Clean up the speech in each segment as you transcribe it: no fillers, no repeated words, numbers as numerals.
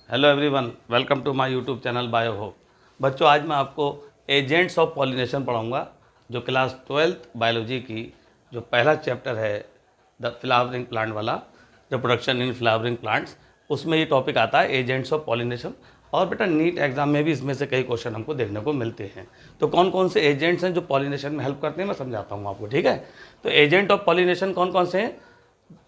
Hello everyone, welcome to my YouTube channel bio hope. बच्चों, आज मैं आपको एजेंट्स ऑफ पॉलिनेशन पढ़ाऊंगा, जो क्लास 12th बायोलॉजी की जो पहला चैप्टर है द फ्लावरिंग प्लांट वाला, रिप्रोडक्शन इन फ्लावरिंग प्लांट्स, उसमें ये टॉपिक आता है एजेंट्स ऑफ पॉलिनेशन। और बेटा नीट एग्जाम में भी इसमें से कई क्वेश्चन हमको देखने को मिलते हैं। तो कौन कौन से एजेंट्स हैं जो पॉलिनेशन में हेल्प करते हैं, मैं समझाता हूँ आपको, ठीक है। तो एजेंट ऑफ पॉलिनेशन कौन कौन से हैं?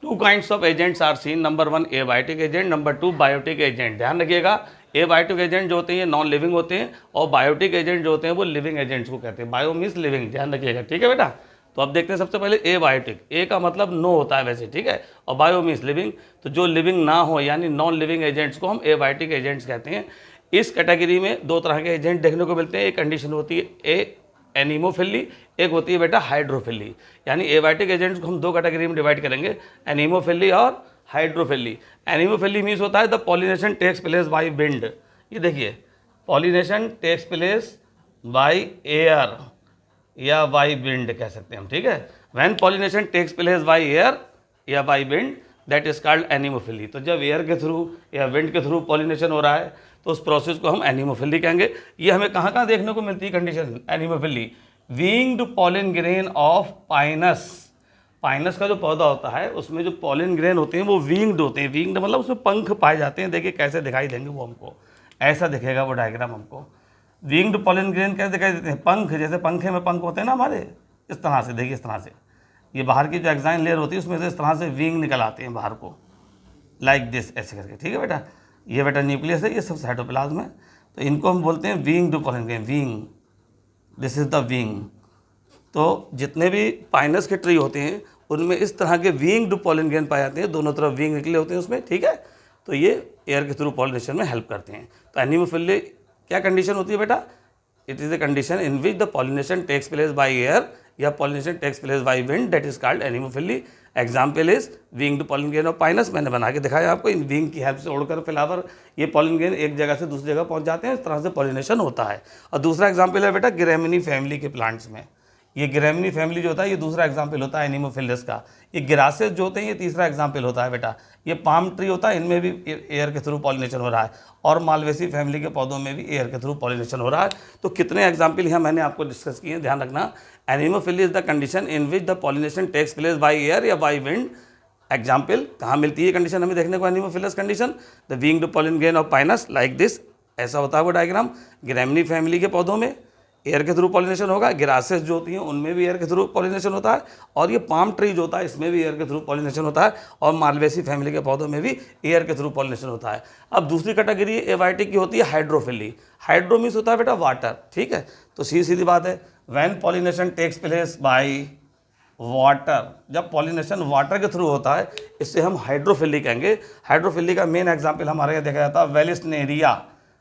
Two kinds of agents are seen. Number 1 abiotic agent, number 2 biotic agent. ध्यान रखिएगा, एबायोटिक एजेंट जो होते हैं नॉन लिविंग होते हैं, और बायोटिक एजेंट जो होते हैं वो लिविंग एजेंट्स को कहते हैं। बायो मीन्स लिविंग, ध्यान रखिएगा, ठीक है बेटा। तो अब देखते हैं सबसे पहले एबायोटिक। ए का मतलब नो होता है वैसे, ठीक है, और बायो मीन्स लिविंग। तो जो लिविंग ना हो यानी नॉन लिविंग एजेंट्स को हम एबायोटिक एजेंट्स कहते हैं। इस कैटेगरी में दो तरह के एजेंट देखने को मिलते हैं। एक कंडीशन होती है एनीमोफिली, एक होती है बेटा हाइड्रोफिली। यानी एबायोटिक एजेंट्स को हम दो कैटेगरी में डिवाइड करेंगे, एनीमोफिली और हाइड्रोफिली। एनीमोफिली मीन्स होता है the pollination takes place by wind. ये देखिए, pollination takes place by air या बाय विंड कह सकते हैं हम, ठीक है। When pollination takes place by air या by wind that is called anemophily. तो जब एयर के थ्रू या विंड के थ्रू पॉलिनेशन हो रहा है तो उस प्रोसेस को हम एनीमोफिली कहेंगे। ये हमें कहाँ कहाँ देखने को मिलती है condition anemophily? Winged pollen grain of Pinus. Pinus का जो पौधा होता है उसमें जो पॉलिन ग्रेन होते हैं वो विंग्ड होते हैं। विंग्ड मतलब उसमें पंख पाए जाते हैं। देखिए कैसे दिखाई देंगे वो हमको, ऐसा दिखेगा वो डायग्राम हमको। विंग्ड पॉलिन ग्रेन कैसे दिखाई देते हैं? पंख, जैसे पंखे में पंख होते हैं ना हमारे, इस तरह से। देखिए इस तरह से ये बाहर की जो एक्साइन लेयर होती है उसमें से इस तरह से विंग निकल आते हैं बाहर को, लाइक दिस, ऐसे करके, ठीक है बेटा। ये बेटा न्यूक्लियस है, ये सब साइटोप्लाज्म है। तो इनको हम बोलते हैं winged pollen grain, wing, this is the wing. तो जितने भी पाइनस के ट्री होते हैं उनमें इस तरह के विंग्ड पॉलिन ग्रेन पाए जाते हैं, दोनों तरफ विंग निकले होते हैं उसमें, ठीक है। तो ये एयर के थ्रू पॉलिनेशन में हेल्प करते हैं। तो एनीमोफिली क्या कंडीशन होती है बेटा? It is the condition in which the pollination takes place by air या pollination takes place by wind, that is called anemophily. Example is winged pollen grain of Pinus. मैंने बना के दिखाया आपको। इन विंग की हेल्प से उड़कर फ्लावर, ये पॉलिन ग्रेन एक जगह से दूसरी जगह पहुंच जाते हैं, इस तरह से पॉलिनेशन होता है। और दूसरा एग्जाम्पल है बेटा ग्रेमिनी फैमिली के प्लांट्स में। ये ग्रेमिनी फैमिली जो होता है ये दूसरा एग्जाम्पल होता है एनीमोफिलस का। ये ग्रासेस जो होते हैं ये तीसरा एग्जाम्पल होता है बेटा। ये पाम ट्री होता है, इनमें भी एयर के थ्रू पॉलिनेशन हो रहा है, और मालवेसी फैमिली के पौधों में भी एयर के थ्रू पॉलिनेशन हो रहा है। तो कितने एग्जाम्पल यहाँ मैंने आपको डिस्कस किए हैं, ध्यान रखना। Anemophily is the condition in which the pollination takes place by air या बाय विंड। एग्जाम्पल कहाँ मिलती है कंडीशन हमें देखने को? Anemophilous condition, the winged pollen grain of Pinus like this, ऐसा होता है वो डायग्राम। ग्रेमिनी फैमिली के पौधों में एयर के थ्रू पॉलिनेशन होगा, ग्रासेस जो होती हैं उनमें भी एयर के थ्रू पॉलिनेशन होता है, और ये पाम ट्री जो होता है इसमें भी एयर के थ्रू पॉलिनेशन होता है, और मालवेसी फैमिली के पौधों में भी एयर के थ्रू पॉलिनेशन होता है। अब दूसरी कैटेगरी एबायोटिक की होती है हाइड्रोफिली। हाइड्रो मीन्स होता है बेटा वाटर, ठीक है। तो सीधी बात है, when pollination takes place by water, जब पॉलिनेशन वाटर के थ्रू होता है इससे हम हाइड्रोफिली कहेंगे। हाइड्रोफिली का मेन एग्जाम्पल हमारे यहाँ देखा जाता है वेलिस्नेरिया।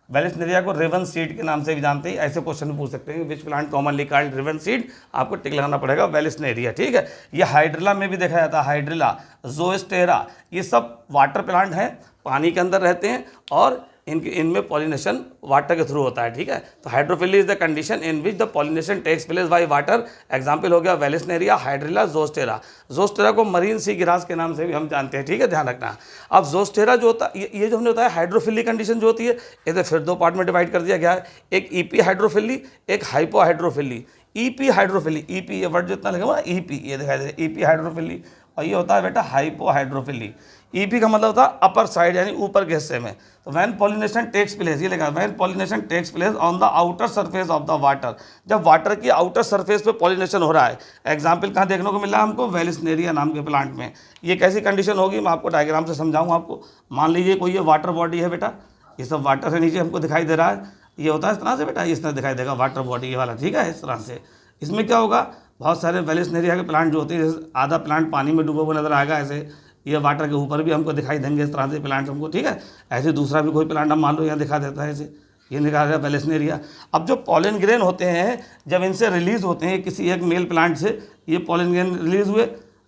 वेलिस्नेरिया को रिवन सीड के नाम से भी जानते हैं। ऐसे क्वेश्चन पूछ सकते हैं, which plant commonly called ribbon seed, आपको टिक लगाना पड़ेगा वेलिस्नेरिया, ठीक है। ये हाइड्रिला में भी देखा जाता है, हाइड्रिला, जोस्टेरा, ये सब वाटर प्लांट हैं, पानी के अंदर रहते हैं, और इनमें पॉलिनेशन वाटर के थ्रू होता है, ठीक है। तो hydrophily is the condition in which the pollination takes place by water. Example हो गया वेलिस्नेरिया, हाइड्रिला, जोस्टेरा। जोस्टेरा को मरीन सी ग्रास के नाम से भी हम जानते हैं, ठीक है, ध्यान रखना। अब जोस्टेरा जो होता है, ये जो हमने होता है हाइड्रोफिली कंडीशन जो होती है, इसे फिर दो पार्ट में डिवाइड कर दिया गया है, एक ईपी हाइड्रोफिली, एक hypo hydrophily. Epihydrophily, EP ये वर्ड जितना लिखा हुआ ईपी, ये दिखाई दे रहा है ईपी हाइड्रोफिली, और ये होता है बेटा हाइपो हाइड्रोफिली। ईपी का मतलब होता है अपर साइड यानी ऊपर के हिस्से में। तो व्हेन पॉलिनेशन टेक्स प्लेस, ये लिखा है when pollination takes place on the outer surface of the water, जब वाटर की आउटर सरफेस पे पॉलिनेशन हो रहा है। एग्जाम्पल कहाँ देखने को मिल रहा है हमको? वेलिस्नेरिया नाम के प्लांट में। ये कैसी कंडीशन होगी मैं आपको डायग्राम से समझाऊँ आपको। मान लीजिए कोई ये वाटर बॉडी है बेटा, ये सब वाटर है, नीचे हमको दिखाई दे रहा है, ये होता है इस तरह से बेटा, इस तरह दिखाई देगा वाटर बॉडी ये वाला, ठीक है, इस तरह से। इसमें क्या होगा, बहुत सारे वेलिस्नेरिया के प्लांट जो होते हैं, जैसे आधा प्लांट पानी में डूबा हुआ नजर आएगा, ऐसे ये वाटर के ऊपर भी हमको दिखाई देंगे इस तरह से प्लांट हमको, ठीक है। ऐसे दूसरा भी कोई प्लांट हम मान लो यहाँ दिखा देता है, ऐसे ये निकाल रहा है वेलिस्नेरिया। अब जो पॉलिन ग्रेन होते हैं जब इनसे रिलीज होते हैं किसी एक मेल प्लांट से, ये पॉलिन ग्रेन रिलीज हुए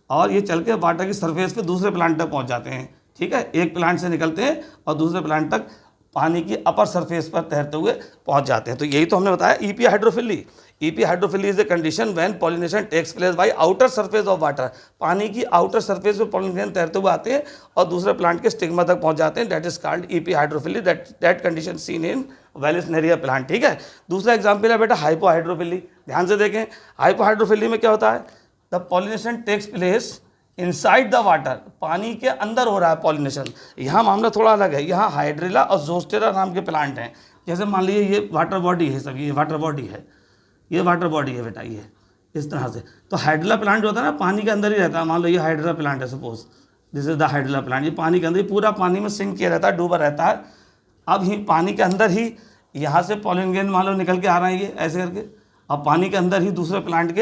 और ये चल के वाटर की सरफेस पे दूसरे प्लांट तक पहुँच जाते हैं, ठीक है। एक प्लांट से निकलते हैं और दूसरे प्लांट तक पानी की अपर सरफेस पर तैरते हुए पहुंच जाते हैं। तो यही तो हमने बताया epihydrophily. Epihydrophily is a condition when pollination takes place by outer surface of water. पानी की आउटर सरफेस पे पॉलिनेशन तैरते हुए आते हैं और दूसरे प्लांट के स्टिग्मा तक पहुंच जाते हैं। That is called EP hydrophily. That condition seen in Vallisneria plant. ठीक है। दूसरा एग्जाम्पल है बेटा हाइपोहाइड्रोफिली। ध्यान से देखें, हाइपोहाइड्रोफिली में क्या होता है, the pollination takes place inside the water. पानी के अंदर हो रहा है पॉलिनेशन। यहाँ मामला थोड़ा अलग है। यहाँ हाइड्रिला और जोस्टेरा नाम के प्लांट हैं। जैसे मान लीजिए ये वाटर बॉडी है, सब ये वाटर बॉडी है, ये वाटर बॉडी है बेटा, ये इस तरह से। तो हाइड्रिला प्लांट जो होता है ना पानी के अंदर ही रहता है। मान लो ये हाइड्रिला प्लांट है, suppose this is the hydrilla plant. ये पानी के अंदर ही पूरा पानी में सिंक किया रहता है, डूबा रहता है। अब ही पानी के अंदर ही यहाँ से पॉलिन ग्रेन मान लो निकल के आ रहे हैं ये ऐसे करके, अब पानी के अंदर ही दूसरे प्लांट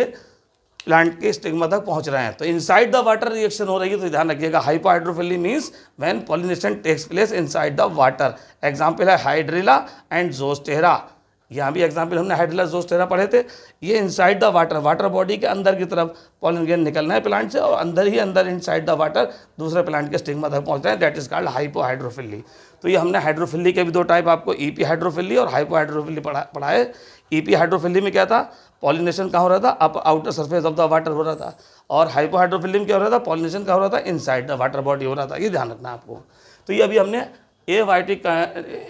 के स्टिग्मा तक पहुंच रहे हैं। तो इनसाइड द वाटर रिएक्शन हो रही है। तो ध्यान रखिएगा, hypohydrophily means when pollination takes place inside the water. Example है हाइड्रिला एंड जोस्टेरा। यहाँ भी एग्जांपल हमने हाइड्रिला जोस्टेरा पढ़े थे। ये inside the water, water body के अंदर की तरफ पॉलिन ग्रेन निकलना है प्लांट से और अंदर ही अंदर इनसाइड द वाटर दूसरे प्लांट के स्टिग्मा तक पहुँच रहे हैं। That is called hypohydrophily. तो ये हमने हाइड्रोफिली के भी दो टाइप आपको ईपी हाइड्रोफिली और हाइपोहाइड्रोफिली पढ़ाए। ईपी हाइड्रोफिली में क्या था, पॉलिनेशन कहाँ हो रहा था, up outer surface of the water हो रहा था। और हाइपोहाइड्रोफिली में क्या हो रहा था, पॉलिनेशन कहाँ हो रहा था, इनसाइड द वाटर बॉडी हो रहा था। ये ध्यान रखना आपको। तो ये अभी हमने एबायोटिक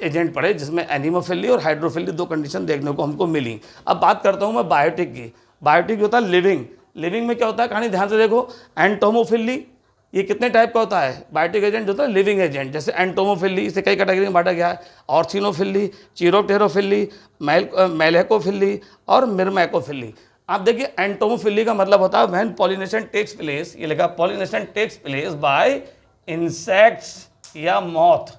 एजेंट पढ़े जिसमें एनीमोफिली और हाइड्रोफिली दो कंडीशन देखने को हमको मिली। अब बात करता हूँ मैं बायोटिक की। बायोटिक होता है लिविंग। लिविंग में क्या होता है कहानी, ध्यान से देखो। एंटोमोफिली ये कितने टाइप का होता है, बायोटिक एजेंट जो होता है लिविंग एजेंट। जैसे एंटोमोफिली, इसे कई कैटेगरी में बांटा गया है। ऑर्थिनोफिली, चिरोप्टेरोफिली, मेलेकोफिली और मिर्मैकोफिली। आप देखिए एंटोमोफिली का मतलब होता है व्हेन पॉलिनेशन टेक्स प्लेस, ये लिखा pollination takes place by insects या मॉथ।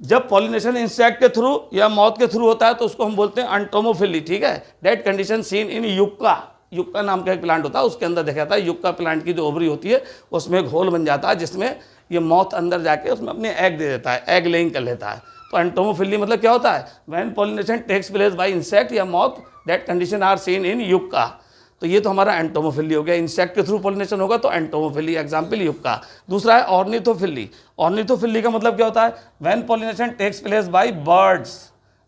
जब पॉलिनेशन इंसेक्ट के थ्रू या मॉथ के थ्रू होता है तो उसको हम बोलते हैं एंटोमोफिली। ठीक है। That condition scene in yucca. Yucca नाम का एक प्लांट होता है, उसके अंदर देखा जाता है। युक्का प्लांट की जो ओवरी होती है उसमें एक होल बन जाता है जिसमें ये मॉथ अंदर जाके उसमें अपने एग दे देता है, एग लेइंग कर लेता है। तो एंटोमोफिली मतलब क्या होता है, when pollination takes place by insect या moth that condition are seen in Yucca. तो ये तो हमारा एंटोमोफिली हो गया। इंसेक्ट के थ्रू पॉलिनेशन होगा तो एंटोमोफिली, एग्जाम्पल युक्का। दूसरा है ऑर्निथोफिली। ऑर्निथोफिली का मतलब क्या होता है, when pollination takes place by birds.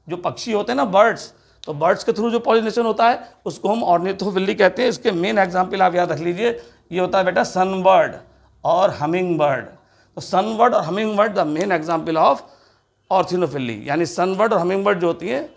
जो पक्षी होते हैं ना बर्ड्स, तो बर्ड्स के थ्रू जो पॉलिनेशन होता है उसको हम ऑर्निथोफिली कहते हैं। इसके मेन एग्जाम्पल आप याद रख लीजिए, ये होता है बेटा सनबर्ड और हमिंग बर्ड। तो सनबर्ड और humming bird the main example of ornithophily. यानी सनबर्ड और हमिंग बर्ड जो होती हैं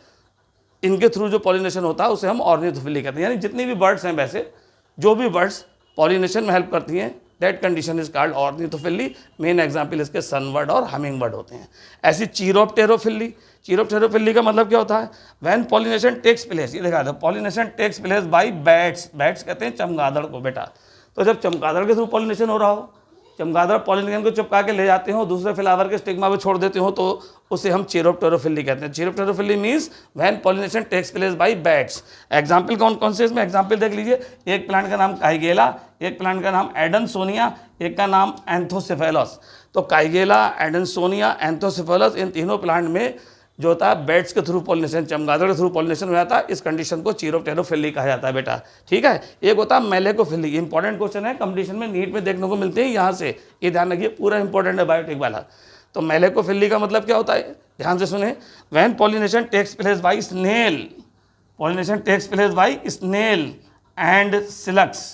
इनके थ्रू जो पॉलिनेशन होता है उसे हम ऑर्निथोफिली कहते हैं। यानी जितनी भी बर्ड्स हैं, वैसे जो भी बर्ड्स पॉलिनेशन में हेल्प करती हैं, that condition is called ornithophily. Main example इसके सनबर्ड और हमिंग बर्ड होते हैं। ऐसी चीरोप्टेरोफिली। चीरोप्टेरोफिली का मतलब क्या होता है, व्हेन पॉलिनेशन टेक्स प्लेस, ये देखा था, pollination takes place by bats. Bats कहते हैं चमगादड़ को बेटा। तो जब चमगादड़ के थ्रू पॉलिनेशन हो रहा हो, चमगादड़ पॉलिनेशन को चिपका के ले जाते हो, दूसरे फ्लावर के स्टिग्मा पे छोड़ देते हो, तो उसे हम चीरोप्टेरोफिली कहते हैं। Chiropterophily means when pollination takes place by bats. Example कौन कौन से इसमें एग्जाम्पल देख लीजिए। एक प्लांट का नाम काइगेला, एक प्लांट का नाम एडनसोनिया, एक का नाम एंथोसेफेलस। तो काइगेला, एडनसोनिया, एंथोसेफेलस, इन तीनों प्लांट में जो होता है बैट्स के थ्रू पॉलिनेशन, चमगादड़ के थ्रू पॉलिनेशन हो जाता है। इस कंडीशन को चीरोप्टेरोफिली कहा जाता है बेटा। ठीक है। एक होता है मेलेकोफिली। इंपॉर्टेंट क्वेश्चन है, कंपटीशन में नीट में देखने को मिलते हैं यहाँ से, ये ध्यान रखिए, पूरा इंपॉर्टेंट है बायोटिक वाला। तो मेलेकोफिली का मतलब क्या होता है, ध्यान से सुने। When pollination takes place by snail, pollination takes place by snail and slugs.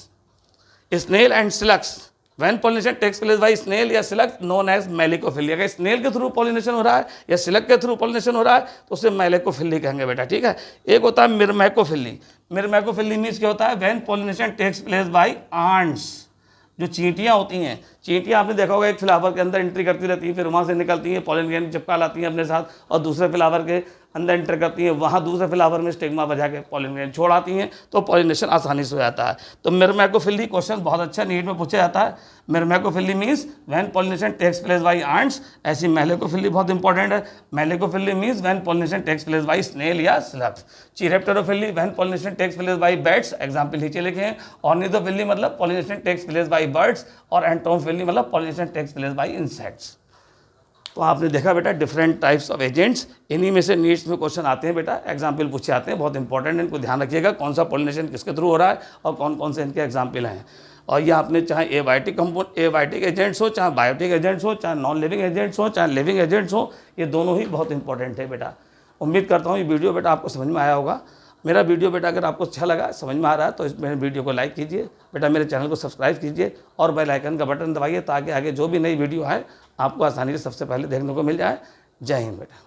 Snail and slugs, when pollination takes place by snail या सिलक नोन एज मेलेकोफिली। अगर स्नेल के थ्रू पॉलिनेशन हो रहा है या सिलक के थ्रू पॉलिनेशन हो रहा है तो उसे मेलेकोफिली कहेंगे बेटा। ठीक है। एक होता है मिर्मैकोफिली। मिर्मैकोफिली मीन्स क्या होता है, when pollination takes place by ants. जो चींटियाँ होती हैं, चींटियाँ आपने देखा होगा एक फ्लावर के अंदर एंट्री करती रहती हैं, फिर वहाँ से निकलती हैं, पॉलिन ग्रेन चिपका लाती हैं अपने साथ और दूसरे फ्लावर के अंदर एंटर करती हैं, वहाँ दूसरे फ्लावर में स्टिग्मा बजा के पॉलिन ग्रेन छोड़ आती हैं, तो पॉलिनेशन आसानी से हो जाता है। तो मिर्मैकोफिली क्वेश्चन बहुत अच्छा नीट में पूछा जाता है। Myrmecophily means when pollination takes place by ants. ऐसी मेलेकोफिली बहुत इंपॉर्टेंट है। Malacophily means when pollination takes place by snail या slugs. Chiropterophily when pollination takes place by bats, example नीचे लिखे हैं। ऑर्निथोफिली मतलब pollination takes place by birds और entomophily मतलब pollination takes place by insects. तो आपने देखा बेटा डिफरेंट टाइप्स ऑफ एजेंट्स, इन्हीं में से नीड्स में क्वेश्चन आते हैं बेटा, एग्जाम्पल पूछे आते हैं, बहुत इंपॉर्टेंट है, इनको ध्यान रखिएगा कौन सा पॉलिनेशन किसके थ्रू हो रहा है और कौन कौन से इनके एग्जाम्पल हैं। और ये आपने चाहे एबायोटिक एजेंट्स हो, चाहे बायोटिक एजेंट्स हो, चाहे नॉन लिविंग एजेंट्स हो, चाहे लिविंग एजेंट्स हो, ये दोनों ही बहुत इंपॉर्टेंट है बेटा। उम्मीद करता हूँ ये वीडियो बेटा आपको समझ में आया होगा। मेरा वीडियो बेटा अगर आपको अच्छा लगा, समझ में आ रहा है, तो इस मेरे वीडियो को लाइक कीजिए बेटा, मेरे चैनल को सब्सक्राइब कीजिए और बेल आइकन का बटन दबाइए ताकि आगे जो भी नई वीडियो आए आपको आसानी से सबसे पहले देखने को मिल जाए। जय हिंद बेटा।